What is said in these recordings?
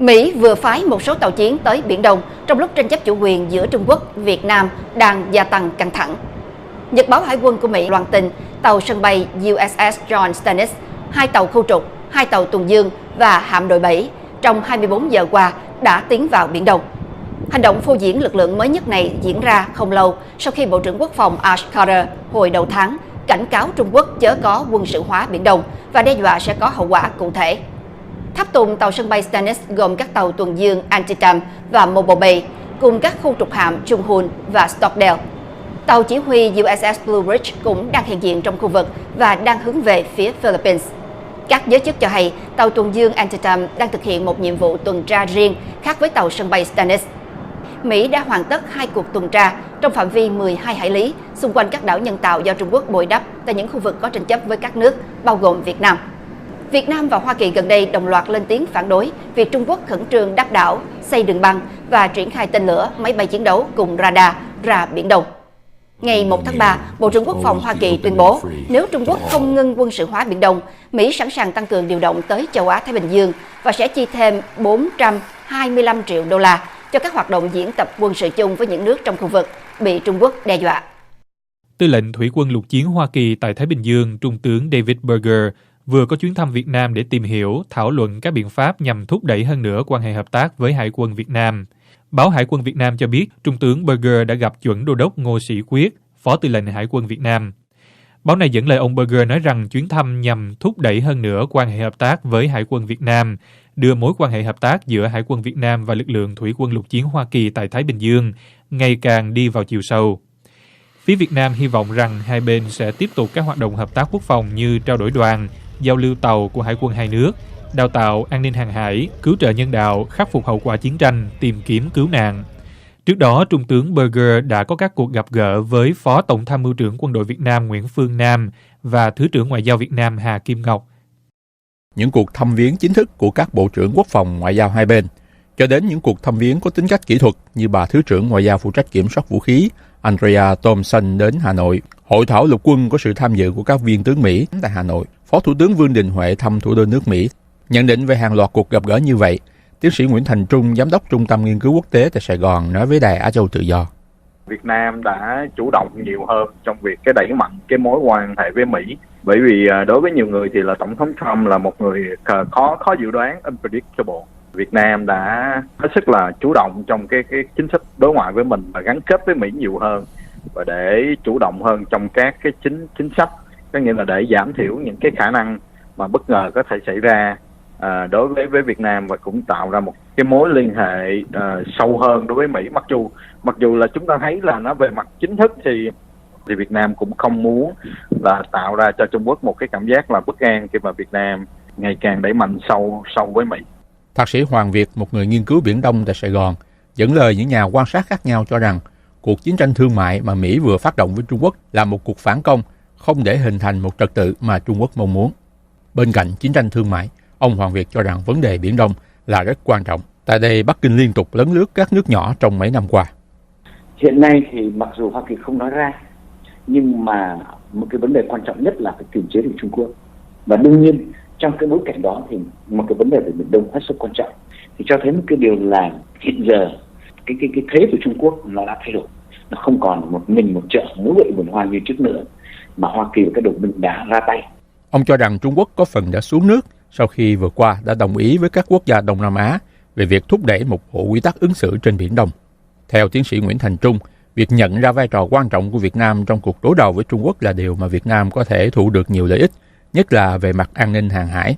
Mỹ vừa phái một số tàu chiến tới Biển Đông trong lúc tranh chấp chủ quyền giữa Trung Quốc, Việt Nam đang gia tăng căng thẳng. Nhật báo Hải quân của Mỹ loan tin tàu sân bay USS John Stennis, 2 tàu khu trục, 2 tàu tuần dương và hạm đội 7 trong 24 giờ qua đã tiến vào Biển Đông. Hành động phô diễn lực lượng mới nhất này diễn ra không lâu sau khi Bộ trưởng Quốc phòng Ash Carter hồi đầu tháng cảnh cáo Trung Quốc chớ có quân sự hóa Biển Đông và đe dọa sẽ có hậu quả cụ thể. Tháp tùng tàu sân bay Stennis gồm các tàu tuần dương Antietam và Mobile Bay cùng các khu trục hạm Chung Hoon và Stockdale. Tàu chỉ huy USS Blue Ridge cũng đang hiện diện trong khu vực và đang hướng về phía Philippines. Các giới chức cho hay tàu tuần dương Antietam đang thực hiện một nhiệm vụ tuần tra riêng khác với tàu sân bay Stennis. Mỹ đã hoàn tất 2 cuộc tuần tra trong phạm vi 12 hải lý xung quanh các đảo nhân tạo do Trung Quốc bồi đắp tại những khu vực có tranh chấp với các nước, bao gồm Việt Nam. Việt Nam và Hoa Kỳ gần đây đồng loạt lên tiếng phản đối việc Trung Quốc khẩn trương đáp đảo, xây đường băng và triển khai tên lửa, máy bay chiến đấu cùng radar ra Biển Đông. Ngày 1 tháng 3, Bộ trưởng Quốc phòng Hoa Kỳ tuyên bố nếu Trung Quốc không ngưng quân sự hóa Biển Đông, Mỹ sẵn sàng tăng cường điều động tới châu Á-Thái Bình Dương và sẽ chi thêm 425 triệu đô la cho các hoạt động diễn tập quân sự chung với những nước trong khu vực bị Trung Quốc đe dọa. Tư lệnh Thủy quân lục chiến Hoa Kỳ tại Thái Bình Dương, Trung tướng David Berger, vừa có chuyến thăm Việt Nam để tìm hiểu, thảo luận các biện pháp nhằm thúc đẩy hơn nữa quan hệ hợp tác với Hải quân Việt Nam. Báo Hải quân Việt Nam cho biết, Trung tướng Berger đã gặp chuẩn đô đốc Ngô Sĩ Quyết, Phó Tư lệnh Hải quân Việt Nam. Báo này dẫn lời ông Berger nói rằng chuyến thăm nhằm thúc đẩy hơn nữa quan hệ hợp tác với Hải quân Việt Nam, đưa mối quan hệ hợp tác giữa Hải quân Việt Nam và lực lượng Thủy quân lục chiến Hoa Kỳ tại Thái Bình Dương ngày càng đi vào chiều sâu. Phía Việt Nam hy vọng rằng hai bên sẽ tiếp tục các hoạt động hợp tác quốc phòng như trao đổi đoàn, giao lưu tàu của Hải quân hai nước, đào tạo an ninh hàng hải, cứu trợ nhân đạo, khắc phục hậu quả chiến tranh, tìm kiếm cứu nạn. Trước đó, Trung tướng Berger đã có các cuộc gặp gỡ với Phó Tổng tham mưu trưởng Quân đội Việt Nam Nguyễn Phương Nam và Thứ trưởng Ngoại giao Việt Nam Hà Kim Ngọc. Những cuộc thăm viếng chính thức của các Bộ trưởng Quốc phòng Ngoại giao hai bên, cho đến những cuộc thăm viếng có tính cách kỹ thuật như bà Thứ trưởng Ngoại giao phụ trách kiểm soát vũ khí Andrea Thompson đến Hà Nội. Hội thảo lục quân có sự tham dự của các viên tướng Mỹ tại Hà Nội. Phó Thủ tướng Vương Đình Huệ thăm thủ đô nước Mỹ. Nhận định về hàng loạt cuộc gặp gỡ như vậy, tiến sĩ Nguyễn Thành Trung, Giám đốc Trung tâm Nghiên cứu Quốc tế tại Sài Gòn nói với Đài Á Châu Tự Do. Việt Nam đã chủ động nhiều hơn trong việc đẩy mạnh cái mối quan hệ với Mỹ. Bởi vì đối với nhiều người thì là Tổng thống Trump là một người khó dự đoán, unpredictable. Việt Nam đã hết sức là chủ động trong cái chính sách đối ngoại với mình và gắn kết với Mỹ nhiều hơn và để chủ động hơn trong các cái chính sách, có nghĩa là để giảm thiểu những cái khả năng mà bất ngờ có thể xảy ra đối với Việt Nam và cũng tạo ra một cái mối liên hệ sâu hơn đối với Mỹ. Mặc dù là chúng ta thấy là nó về mặt chính thức thì Việt Nam cũng không muốn là tạo ra cho Trung Quốc một cái cảm giác là bất an khi mà Việt Nam ngày càng đẩy mạnh sâu với Mỹ. Thạc sĩ Hoàng Việt, một người nghiên cứu Biển Đông tại Sài Gòn, dẫn lời những nhà quan sát khác nhau cho rằng cuộc chiến tranh thương mại mà Mỹ vừa phát động với Trung Quốc là một cuộc phản công, không để hình thành một trật tự mà Trung Quốc mong muốn. Bên cạnh chiến tranh thương mại, ông Hoàng Việt cho rằng vấn đề Biển Đông là rất quan trọng. Tại đây, Bắc Kinh liên tục lấn lướt các nước nhỏ trong mấy năm qua. Hiện nay thì mặc dù Hoa Kỳ không nói ra, nhưng mà một cái vấn đề quan trọng nhất là phải kiềm chế được Trung Quốc. Và đương nhiên, trong cái bối cảnh đó thì một cái vấn đề về Biển Đông hết sức quan trọng. Thì cho thấy một cái điều là hiện giờ cái thế của Trung Quốc nó đã thay đổi. Nó không còn một mình một chợ múa lụa vườn hoa như trước nữa, mà Hoa Kỳ và các đồng minh đã ra tay. Ông cho rằng Trung Quốc có phần đã xuống nước sau khi vừa qua đã đồng ý với các quốc gia Đông Nam Á về việc thúc đẩy một bộ quy tắc ứng xử trên Biển Đông. Theo tiến sĩ Nguyễn Thành Trung, việc nhận ra vai trò quan trọng của Việt Nam trong cuộc đối đầu với Trung Quốc là điều mà Việt Nam có thể thụ được nhiều lợi ích, nhất là về mặt an ninh hàng hải.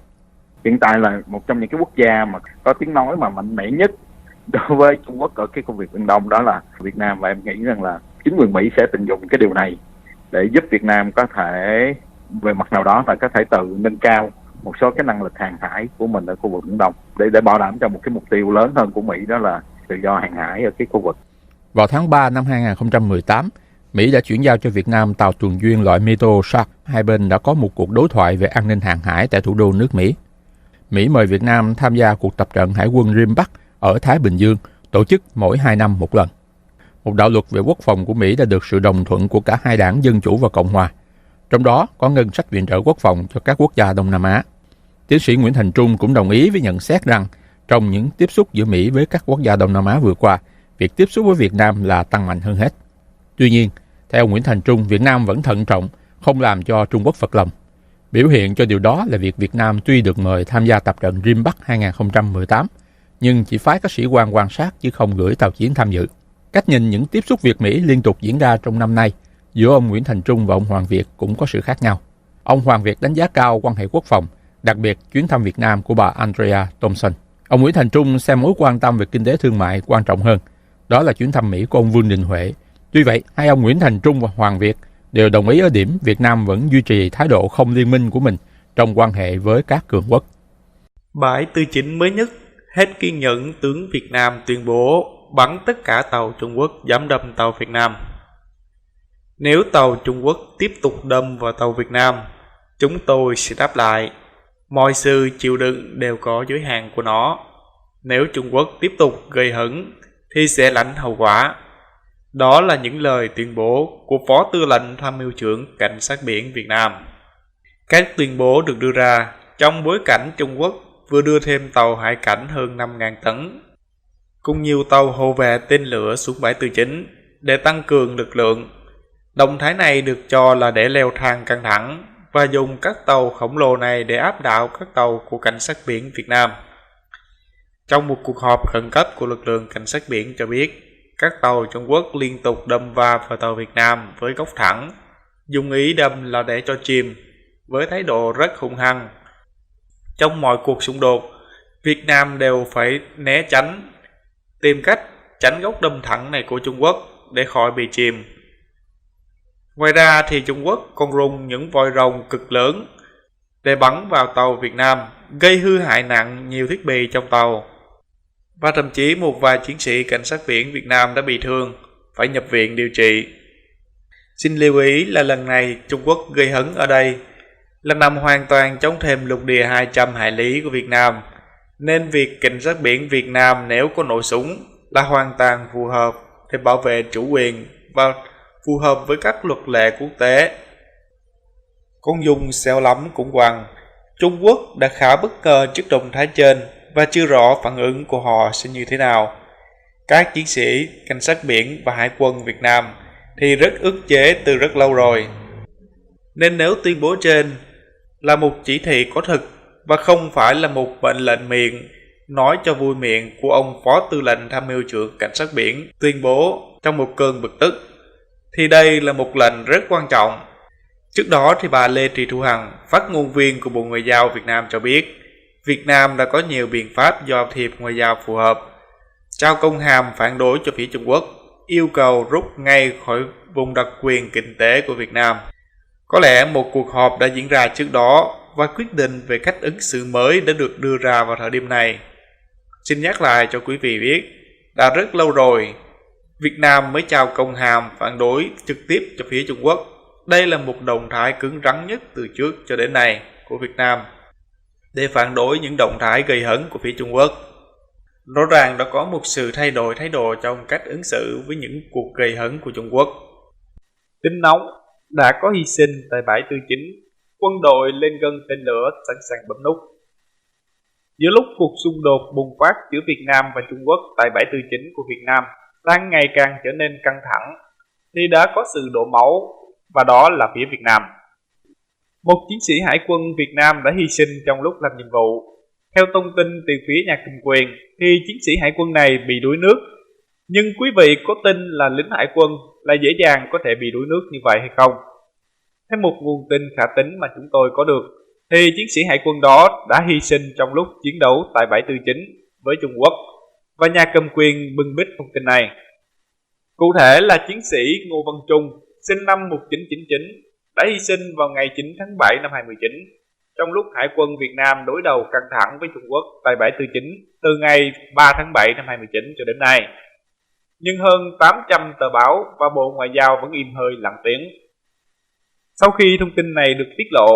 Hiện tại là một trong những cái quốc gia mà có tiếng nói mà mạnh mẽ nhất đối với Trung Quốc ở cái khu vực Biển Đông đó là Việt Nam, và em nghĩ rằng là chính quyền Mỹ sẽ tận dụng cái điều này để giúp Việt Nam có thể về mặt nào đó là có thể tự nâng cao một số cái năng lực hàng hải của mình ở khu vực Biển Đông để bảo đảm cho một cái mục tiêu lớn hơn của Mỹ, đó là tự do hàng hải ở cái khu vực. Vào tháng 3 năm 2018, Mỹ đã chuyển giao cho Việt Nam tàu tuần duyên loại Metro Shark. Hai bên đã có một cuộc đối thoại về an ninh hàng hải tại thủ đô nước Mỹ. Mỹ mời Việt Nam tham gia cuộc tập trận Hải quân Rim Bắc ở Thái Bình Dương, tổ chức mỗi 2 năm một lần. Một đạo luật về quốc phòng của Mỹ đã được sự đồng thuận của cả hai đảng Dân Chủ và Cộng Hòa. Trong đó có ngân sách viện trợ quốc phòng cho các quốc gia Đông Nam Á. Tiến sĩ Nguyễn Thành Trung cũng đồng ý với nhận xét rằng Trong những tiếp xúc giữa Mỹ với các quốc gia Đông Nam Á vừa qua, việc tiếp xúc với Việt Nam là tăng mạnh hơn hết. Tuy nhiên, theo Nguyễn Thành Trung, Việt Nam vẫn thận trọng, không làm cho Trung Quốc phật lòng. Biểu hiện cho điều đó là việc Việt Nam tuy được mời tham gia tập trận Rim-Bắc 2018, nhưng chỉ phái các sĩ quan quan sát chứ không gửi tàu chiến tham dự. Cách nhìn những tiếp xúc Việt-Mỹ liên tục diễn ra trong năm nay giữa ông Nguyễn Thành Trung và ông Hoàng Việt cũng có sự khác nhau. Ông Hoàng Việt đánh giá cao quan hệ quốc phòng, đặc biệt chuyến thăm Việt Nam của bà Andrea Thompson. Ông Nguyễn Thành Trung xem mối quan tâm về kinh tế thương mại quan trọng hơn. Đó là chuyến thăm Mỹ của ông Vương Đình Huệ. Tuy vậy, hai ông Nguyễn Thành Trung và Hoàng Việt đều đồng ý ở điểm Việt Nam vẫn duy trì thái độ không liên minh của mình trong quan hệ với các cường quốc. Bãi Tư Chính mới nhất, hết kiên nhẫn, tướng Việt Nam tuyên bố bắn tất cả tàu Trung Quốc dám đâm tàu Việt Nam. Nếu tàu Trung Quốc tiếp tục đâm vào tàu Việt Nam, chúng tôi sẽ đáp lại. Mọi sự chịu đựng đều có giới hạn của nó. Nếu Trung Quốc tiếp tục gây hấn thì sẽ lãnh hậu quả. Đó là những lời tuyên bố của Phó Tư lệnh Tham mưu trưởng Cảnh sát biển Việt Nam. Các tuyên bố được đưa ra trong bối cảnh Trung Quốc vừa đưa thêm tàu hải cảnh hơn 5.000 tấn, cùng nhiều tàu hộ vệ tên lửa xuống bãi Tư Chính để tăng cường lực lượng. Động thái này được cho là để leo thang căng thẳng và dùng các tàu khổng lồ này để áp đảo các tàu của Cảnh sát biển Việt Nam. Trong một cuộc họp khẩn cấp của lực lượng Cảnh sát biển cho biết, các tàu Trung Quốc liên tục đâm va vào tàu Việt Nam với góc thẳng, dùng ý đâm là để cho chìm, với thái độ rất hung hăng. Trong mọi cuộc xung đột, Việt Nam đều phải né tránh, tìm cách tránh góc đâm thẳng này của Trung Quốc để khỏi bị chìm. Ngoài ra thì Trung Quốc còn dùng những vòi rồng cực lớn để bắn vào tàu Việt Nam, gây hư hại nặng nhiều thiết bị trong tàu. Và thậm chí một vài chiến sĩ cảnh sát biển Việt Nam đã bị thương, phải nhập viện điều trị. Xin lưu ý là lần này Trung Quốc gây hấn ở đây là nằm hoàn toàn trong thềm lục địa 200 hải lý của Việt Nam, nên việc cảnh sát biển Việt Nam nếu có nổ súng là hoàn toàn phù hợp để bảo vệ chủ quyền và phù hợp với các luật lệ quốc tế. Con dung xéo lắm cũng quăng. Trung Quốc đã khá bất ngờ trước động thái trên và chưa rõ phản ứng của họ sẽ như thế nào. Các chiến sĩ cảnh sát biển và hải quân Việt Nam thì rất ức chế từ rất lâu rồi. Nên nếu tuyên bố trên là một chỉ thị có thực và không phải là một mệnh lệnh miệng nói cho vui miệng của ông Phó Tư lệnh Tham mưu trưởng Cảnh sát biển tuyên bố trong một cơn bực tức, thì đây là một lệnh rất quan trọng. Trước đó thì bà Lê Thị Thu Hằng, phát ngôn viên của Bộ Ngoại giao Việt Nam cho biết, Việt Nam đã có nhiều biện pháp giao thiệp ngoại giao phù hợp, trao công hàm phản đối cho phía Trung Quốc, yêu cầu rút ngay khỏi vùng đặc quyền kinh tế của Việt Nam. Có lẽ một cuộc họp đã diễn ra trước đó và quyết định về cách ứng xử mới đã được đưa ra vào thời điểm này. Xin nhắc lại cho quý vị biết, đã rất lâu rồi, Việt Nam mới trao công hàm phản đối trực tiếp cho phía Trung Quốc. Đây là một động thái cứng rắn nhất từ trước cho đến nay của Việt Nam để phản đối những động thái gây hấn của phía Trung Quốc. Rõ ràng đã có một sự thay đổi thái độ trong cách ứng xử với những cuộc gây hấn của Trung Quốc. Tính nóng, đã có hy sinh tại bãi Tư Chính, quân đội lên gân tên lửa sẵn sàng bấm nút. Giữa lúc cuộc xung đột bùng phát giữa Việt Nam và Trung Quốc tại bãi Tư Chính của Việt Nam đang ngày càng trở nên căng thẳng, thì đã có sự đổ máu, và đó là phía Việt Nam. Một chiến sĩ hải quân Việt Nam đã hy sinh trong lúc làm nhiệm vụ. Theo thông tin từ phía nhà cầm quyền, thì chiến sĩ hải quân này bị đuối nước. Nhưng quý vị có tin là lính hải quân là dễ dàng có thể bị đuối nước như vậy hay không? Theo một nguồn tin khả tín mà chúng tôi có được, thì chiến sĩ hải quân đó đã hy sinh trong lúc chiến đấu tại bãi Tư Chính với Trung Quốc, và nhà cầm quyền bưng bít thông tin này. Cụ thể là chiến sĩ Ngô Văn Trung, sinh năm 1999, đã hy sinh vào ngày 9 tháng 7 năm 2019, trong lúc Hải quân Việt Nam đối đầu căng thẳng với Trung Quốc tại bãi Tư Chính từ ngày 3 tháng 7 năm 2019 cho đến nay. Nhưng hơn 800 tờ báo và Bộ Ngoại giao vẫn im hơi lặng tiếng. Sau khi thông tin này được tiết lộ,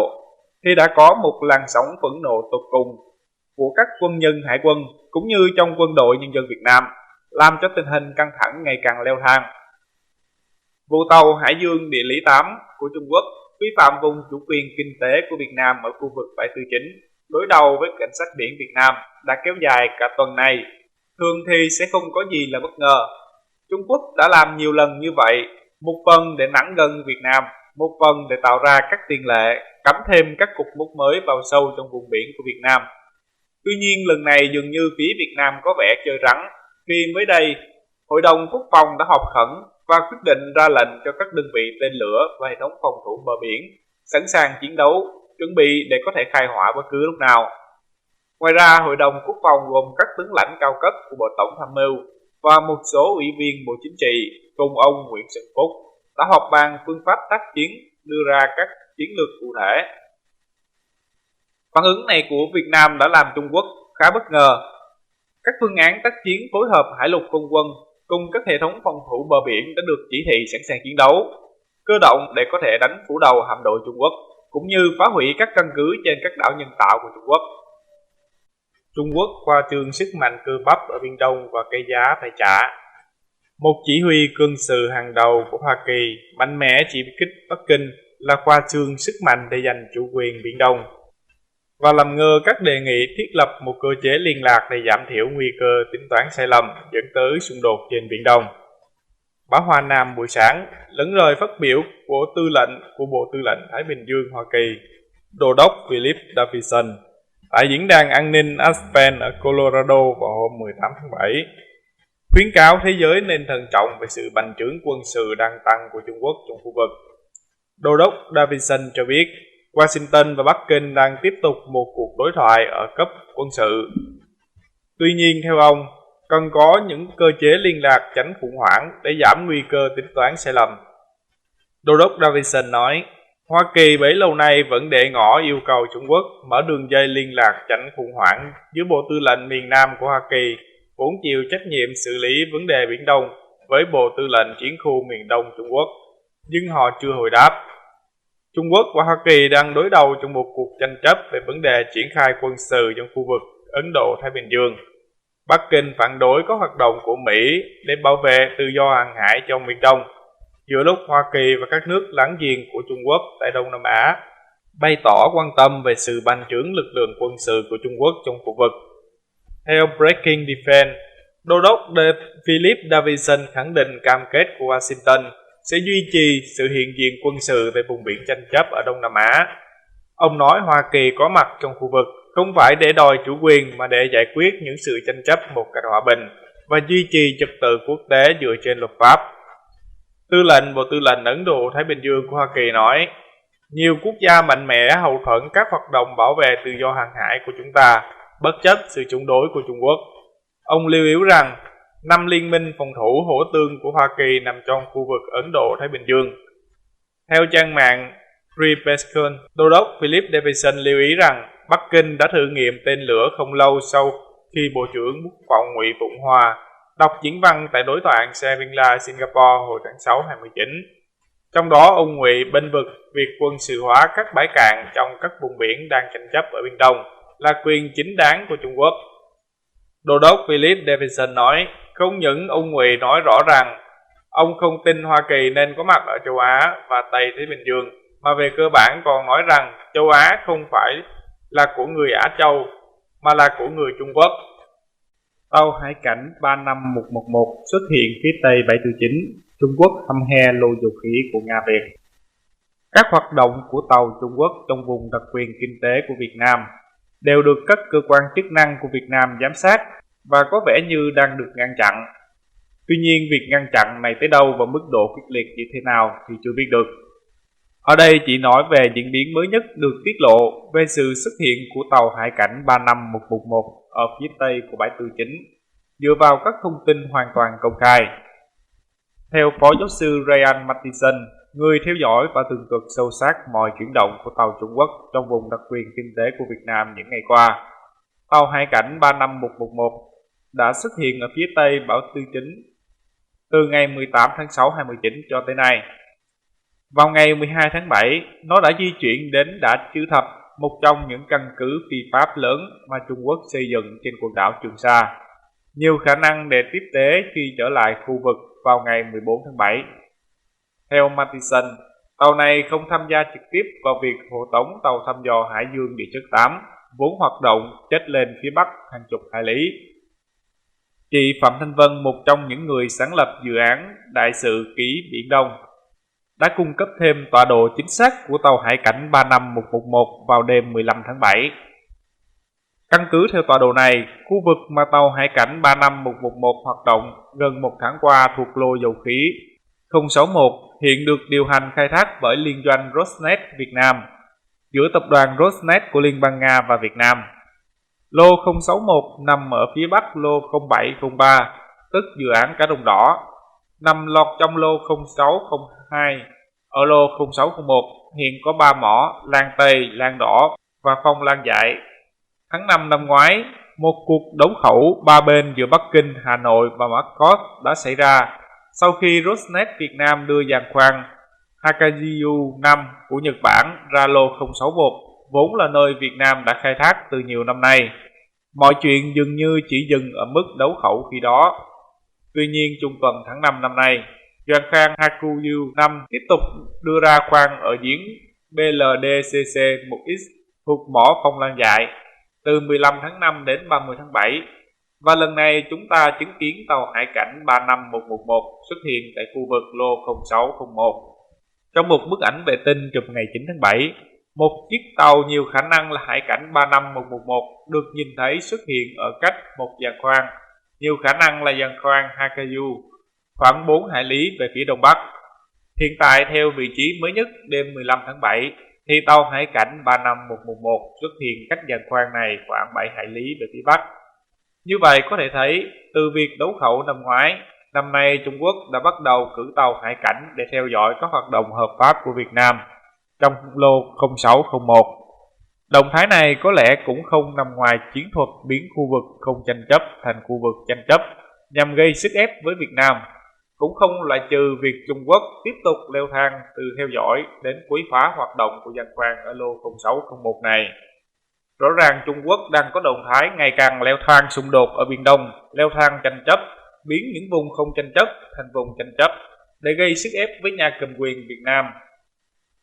thì đã có một làn sóng phẫn nộ tột cùng của các quân nhân hải quân cũng như trong quân đội nhân dân Việt Nam, làm cho tình hình căng thẳng ngày càng leo thang. Vụ tàu Hải Dương Địa lý 8 của Trung Quốc vi phạm vùng chủ quyền kinh tế của Việt Nam ở khu vực bãi Tư Chính đối đầu với cảnh sát biển Việt Nam đã kéo dài cả tuần này. Thường thì sẽ không có gì là bất ngờ. Trung Quốc đã làm nhiều lần như vậy, một phần để nắn gần Việt Nam, một phần để tạo ra các tiền lệ, cắm thêm các cột mốc mới vào sâu trong vùng biển của Việt Nam. Tuy nhiên lần này dường như phía Việt Nam có vẻ chơi rắn, khi mới đây, Hội đồng Quốc phòng đã họp khẩn và quyết định ra lệnh cho các đơn vị tên lửa và hệ thống phòng thủ bờ biển sẵn sàng chiến đấu, chuẩn bị để có thể khai hỏa bất cứ lúc nào. Ngoài ra, Hội đồng Quốc phòng gồm các tướng lãnh cao cấp của Bộ Tổng tham mưu và một số ủy viên Bộ Chính trị cùng ông Nguyễn Xuân Phúc đã họp bàn phương pháp tác chiến, đưa ra các chiến lược cụ thể. Phản ứng này của Việt Nam đã làm Trung Quốc khá bất ngờ. Các phương án tác chiến phối hợp hải lục không quân cùng các hệ thống phòng thủ bờ biển đã được chỉ thị sẵn sàng chiến đấu, cơ động để có thể đánh phủ đầu hạm đội Trung Quốc, cũng như phá hủy các căn cứ trên các đảo nhân tạo của Trung Quốc. Trung Quốc khoa trương sức mạnh cơ bắp ở Biển Đông và cái giá phải trả. Một chỉ huy quân sự hàng đầu của Hoa Kỳ mạnh mẽ chỉ kích Bắc Kinh là khoa trương sức mạnh để giành chủ quyền Biển Đông và làm ngơ các đề nghị thiết lập một cơ chế liên lạc để giảm thiểu nguy cơ tính toán sai lầm dẫn tới xung đột trên Biển Đông. Báo Hoa Nam buổi sáng lẫn lời phát biểu của tư lệnh của Bộ Tư lệnh Thái Bình Dương Hoa Kỳ, Đô đốc Philip Davidson, tại diễn đàn an ninh Aspen ở Colorado vào hôm 18 tháng 7, khuyến cáo thế giới nên thận trọng về sự bành trướng quân sự đang tăng của Trung Quốc trong khu vực. Đô đốc Davidson cho biết, Washington và Bắc Kinh đang tiếp tục một cuộc đối thoại ở cấp quân sự. Tuy nhiên, theo ông, cần có những cơ chế liên lạc tránh khủng hoảng để giảm nguy cơ tính toán sai lầm. Đô đốc Davidson nói, Hoa Kỳ bấy lâu nay vẫn để ngỏ yêu cầu Trung Quốc mở đường dây liên lạc tránh khủng hoảng giữa Bộ Tư lệnh miền Nam của Hoa Kỳ vốn chịu trách nhiệm xử lý vấn đề Biển Đông với Bộ Tư lệnh Chiến khu miền Đông Trung Quốc, nhưng họ chưa hồi đáp. Trung Quốc và Hoa Kỳ đang đối đầu trong một cuộc tranh chấp về vấn đề triển khai quân sự trong khu vực Ấn Độ-Thái Bình Dương. Bắc Kinh phản đối các hoạt động của Mỹ để bảo vệ tự do hàng hải trong Biển Đông, giữa lúc Hoa Kỳ và các nước láng giềng của Trung Quốc tại Đông Nam Á bày tỏ quan tâm về sự bành trướng lực lượng quân sự của Trung Quốc trong khu vực. Theo Breaking Defense, Đô đốc Philip Davidson khẳng định cam kết của Washington sẽ duy trì sự hiện diện quân sự tại vùng biển tranh chấp ở Đông Nam Á. Ông nói Hoa Kỳ có mặt trong khu vực không phải để đòi chủ quyền mà để giải quyết những sự tranh chấp một cách hòa bình và duy trì trật tự quốc tế dựa trên luật pháp. Tư lệnh Bộ Tư lệnh Ấn Độ-Thái Bình Dương của Hoa Kỳ nói, nhiều quốc gia mạnh mẽ hậu thuẫn các hoạt động bảo vệ tự do hàng hải của chúng ta, bất chấp sự chống đối của Trung Quốc. Ông lưu ý rằng, 5 liên minh phòng thủ hỗ tương của Hoa Kỳ nằm trong khu vực Ấn Độ-Thái Bình Dương. Theo trang mạng Free Pescon, Đô đốc Philip Davidson lưu ý rằng Bắc Kinh đã thử nghiệm tên lửa không lâu sau khi Bộ trưởng Quốc phòng Ngụy Phụng Hòa đọc diễn văn tại đối thoại Shangri-La, Singapore hồi tháng 6 2019. Trong đó, ông Ngụy bênh vực việc quân sự hóa các bãi cạn trong các vùng biển đang tranh chấp ở Biển Đông là quyền chính đáng của Trung Quốc. Đô đốc Philip Davidson nói, không những ông Ngụy nói rõ rằng ông không tin Hoa Kỳ nên có mặt ở châu Á và Tây Thái Bình Dương, mà về cơ bản còn nói rằng châu Á không phải là của người Á Châu, mà là của người Trung Quốc. Tàu hải cảnh 35111 xuất hiện phía tây bãi Tư Chính, Trung Quốc hăm he lô dầu khí của Nga Việt. Các hoạt động của tàu Trung Quốc trong vùng đặc quyền kinh tế của Việt Nam đều được các cơ quan chức năng của Việt Nam giám sát và có vẻ như đang được ngăn chặn. Tuy nhiên, việc ngăn chặn này tới đâu và mức độ quyết liệt như thế nào thì chưa biết được. Ở đây chỉ nói về diễn biến mới nhất được tiết lộ về sự xuất hiện của tàu hải cảnh 35111 ở phía tây của bãi Tư Chính, dựa vào các thông tin hoàn toàn công khai. Theo Phó Giáo sư Ryan Mattison, người theo dõi và tường thuật sâu sát mọi chuyển động của tàu Trung Quốc trong vùng đặc quyền kinh tế của Việt Nam những ngày qua, tàu hải cảnh 35111 đã xuất hiện ở phía tây bãi Tư Chính từ ngày 18 tháng 6 2019 cho tới nay. Vào ngày 12 tháng 7, nó đã di chuyển đến Đả Chữ Thập, một trong những căn cứ phi pháp lớn mà Trung Quốc xây dựng trên quần đảo Trường Sa, nhiều khả năng để tiếp tế khi trở lại khu vực vào ngày 14 tháng 7. Theo Mattison, tàu này không tham gia trực tiếp vào việc hộ tống tàu thăm dò Hải Dương Địa chất 8 vốn hoạt động chết lên phía bắc hàng chục hải lý. Chị Phạm Thanh Vân, một trong những người sáng lập dự án Đại sự ký Biển Đông, đã cung cấp thêm tọa độ chính xác của tàu hải cảnh 35111 vào đêm 15 tháng 7. Căn cứ theo tọa độ này, khu vực mà tàu hải cảnh 35111 hoạt động gần một tháng qua thuộc lô dầu khí 061 hiện được điều hành khai thác bởi liên doanh Rosneft Việt Nam giữa tập đoàn Rosneft của Liên bang Nga và Việt Nam. Lô 061 nằm ở phía bắc lô 0703, tức dự án Cá Đồng Đỏ, nằm lọt trong lô 0602. Ở lô 0601 hiện có 3 mỏ Lan Tây, Lan Đỏ và Phong Lan Dại. Tháng 5 năm ngoái, một cuộc đấu khẩu ba bên giữa Bắc Kinh, Hà Nội và Moscow đã xảy ra sau khi Rosneft Việt Nam đưa giàn khoan Hakajiu 5 của Nhật Bản ra lô 061, vốn là nơi Việt Nam đã khai thác từ nhiều năm nay. Mọi chuyện dường như chỉ dừng ở mức đấu khẩu khi đó. Tuy nhiên, trung tuần tháng 5 năm nay, giàn khoan Hakajiu 5 tiếp tục đưa ra khoan ở giếng BLDCC 1X thuộc mỏ Phong Lan Dại từ 15 tháng 5 đến 30 tháng 7. Và lần này chúng ta chứng kiến tàu hải cảnh 35111 xuất hiện tại khu vực lô 0601. Trong một bức ảnh vệ tinh chụp ngày 9 tháng 7, một chiếc tàu nhiều khả năng là hải cảnh 35111 được nhìn thấy xuất hiện ở cách một giàn khoan, nhiều khả năng là giàn khoan Hakajiu, khoảng 4 hải lý về phía đông bắc. Hiện tại, theo vị trí mới nhất đêm 15 tháng 7, thì tàu hải cảnh 35111 xuất hiện cách giàn khoan này khoảng 7 hải lý về phía bắc. Như vậy có thể thấy, từ việc đấu khẩu năm ngoái, năm nay Trung Quốc đã bắt đầu cử tàu hải cảnh để theo dõi các hoạt động hợp pháp của Việt Nam trong lô 0601. Động thái này có lẽ cũng không nằm ngoài chiến thuật biến khu vực không tranh chấp thành khu vực tranh chấp nhằm gây sức ép với Việt Nam. Cũng không loại trừ việc Trung Quốc tiếp tục leo thang từ theo dõi đến quấy phá hoạt động của giàn khoan ở lô 0601 này. Rõ ràng Trung Quốc đang có động thái ngày càng leo thang xung đột ở Biển Đông, leo thang tranh chấp, biến những vùng không tranh chấp thành vùng tranh chấp để gây sức ép với nhà cầm quyền Việt Nam.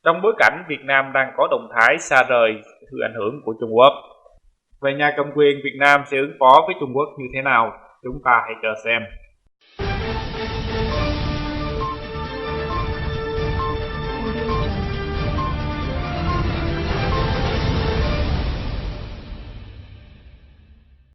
Trong bối cảnh Việt Nam đang có động thái xa rời sự ảnh hưởng của Trung Quốc. Vậy nhà cầm quyền Việt Nam sẽ ứng phó với Trung Quốc như thế nào? Chúng ta hãy chờ xem.